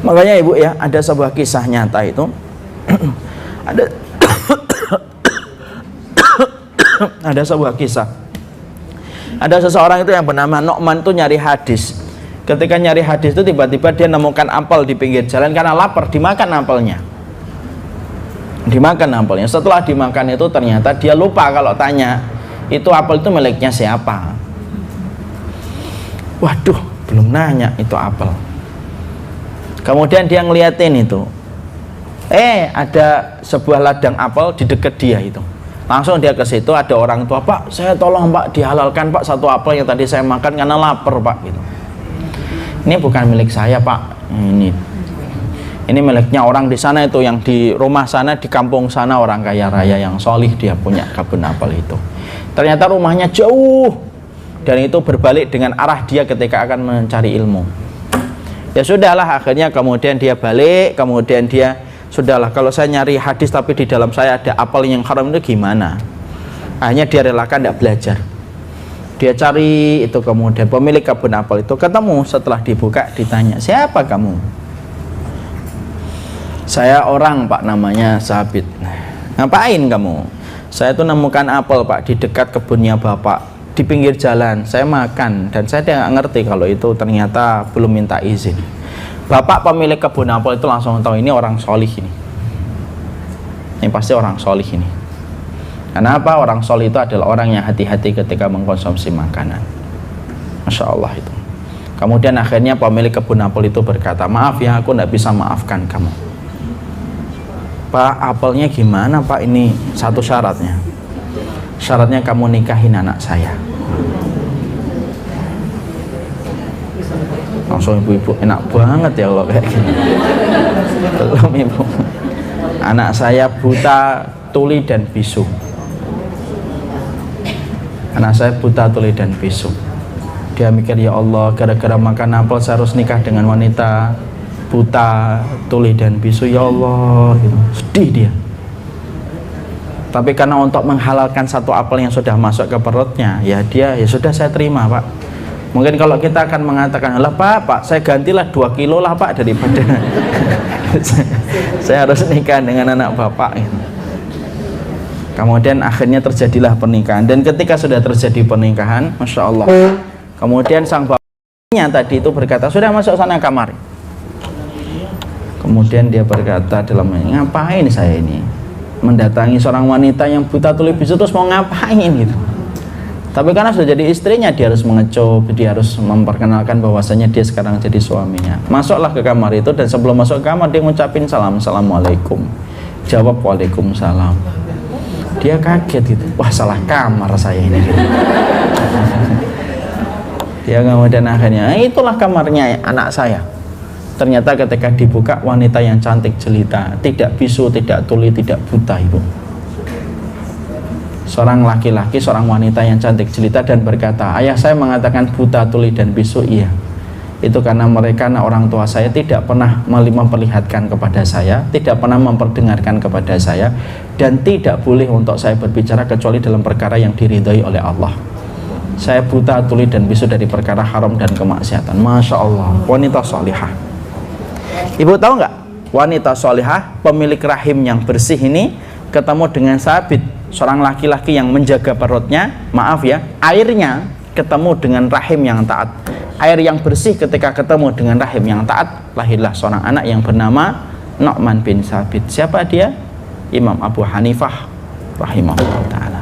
Makanya ibu ya, ada sebuah kisah nyata itu ada ada sebuah kisah, ada seseorang itu yang bernama Nu'man itu nyari hadis. Ketika nyari hadis itu tiba-tiba dia nemukan apel di pinggir jalan, karena lapar dimakan apelnya. Setelah dimakan itu ternyata dia lupa kalau tanya itu apel itu miliknya siapa. Waduh, belum nanya itu apel. Kemudian dia ngeliatin itu, ada sebuah ladang apel di dekat dia itu. Langsung dia ke situ, ada orang tua, Pak, saya tolong Pak dihalalkan Pak satu apel yang tadi saya makan karena lapar Pak gitu. Ini bukan milik saya Pak, ini miliknya orang di sana itu, yang di rumah sana, di kampung sana, orang kaya raya yang solih, dia punya kebun apel itu. Ternyata rumahnya jauh, dan itu berbalik dengan arah dia ketika akan mencari ilmu. Ya sudahlah, akhirnya kemudian dia balik, kemudian dia, sudahlah kalau saya nyari hadis tapi di dalam saya ada apel yang haram itu gimana. Akhirnya dia relakan tidak belajar. Dia cari itu, kemudian pemilik kebun apel itu ketemu, setelah dibuka ditanya, siapa kamu? Saya orang Pak, namanya Sabit. Ngapain kamu? Saya tuh nemukan apel Pak di dekat kebunnya Bapak, di pinggir jalan. Saya makan dan saya tidak ngerti kalau itu ternyata belum minta izin. Bapak pemilik kebun apel itu langsung tahu ini orang solih ini. Ini pasti orang solih ini. Kenapa? Orang solih itu adalah orang yang hati-hati ketika mengkonsumsi makanan. Masya Allah itu. Kemudian akhirnya pemilik kebun apel itu berkata, maaf ya, aku tidak bisa maafkan kamu. Pak, apelnya gimana Pak? Ini satu syaratnya. Syaratnya kamu nikahin anak saya. Langsung ibu-ibu, enak banget ya kalau kayak gini. Belum ibu. Anak saya buta, tuli dan bisu. Anak saya buta, tuli dan bisu. Dia mikir, ya Allah, gara-gara makan apel saya harus nikah dengan wanita buta, tuli dan bisu, ya Allah gitu. Sedih dia. Tapi karena untuk menghalalkan satu apel yang sudah masuk ke perutnya, ya dia, ya sudah saya terima Pak. Mungkin kalau kita akan mengatakan, lah Pak, saya gantilah 2 kilo lah Pak daripada saya harus nikah dengan anak Bapak gitu. Kemudian akhirnya terjadilah pernikahan, dan ketika sudah terjadi pernikahan, Masya Allah, kemudian sang bapaknya tadi itu berkata, sudah masuk sana kamar. Kemudian dia berkata dalam, ngapain saya ini mendatangi seorang wanita yang buta tuli bisu, terus mau ngapain gitu. Tapi karena sudah jadi istrinya, dia harus mengecup, dia harus memperkenalkan bahwasanya dia sekarang jadi suaminya. Masuklah ke kamar itu, dan sebelum masuk ke kamar dia ngucapin salam, assalamualaikum. Jawab waalaikumsalam. Dia kaget gitu, wah salah kamar saya ini gitu. Dia kemudian akhirnya, itulah kamarnya anak saya. Ternyata ketika dibuka, wanita yang cantik jelita, tidak bisu, tidak tuli, tidak buta ibu. Seorang laki-laki, seorang wanita yang cantik jelita, dan berkata, ayah saya mengatakan buta, tuli dan bisu, iya. Itu karena mereka, orang tua saya tidak pernah memperlihatkan kepada saya, tidak pernah memperdengarkan kepada saya, dan tidak boleh untuk saya berbicara kecuali dalam perkara yang diridhai oleh Allah. Saya buta, tuli dan bisu dari perkara haram dan kemaksiatan. Masya Allah, wanita salihah. Ibu tahu nggak, wanita solihah, pemilik rahim yang bersih ini ketemu dengan Sabit, seorang laki-laki yang menjaga perutnya, maaf ya, airnya ketemu dengan rahim yang taat. Air yang bersih ketika ketemu dengan rahim yang taat, lahirlah seorang anak yang bernama Nu'man bin Sabit. Siapa dia? Imam Abu Hanifah rahimahullah ta'ala.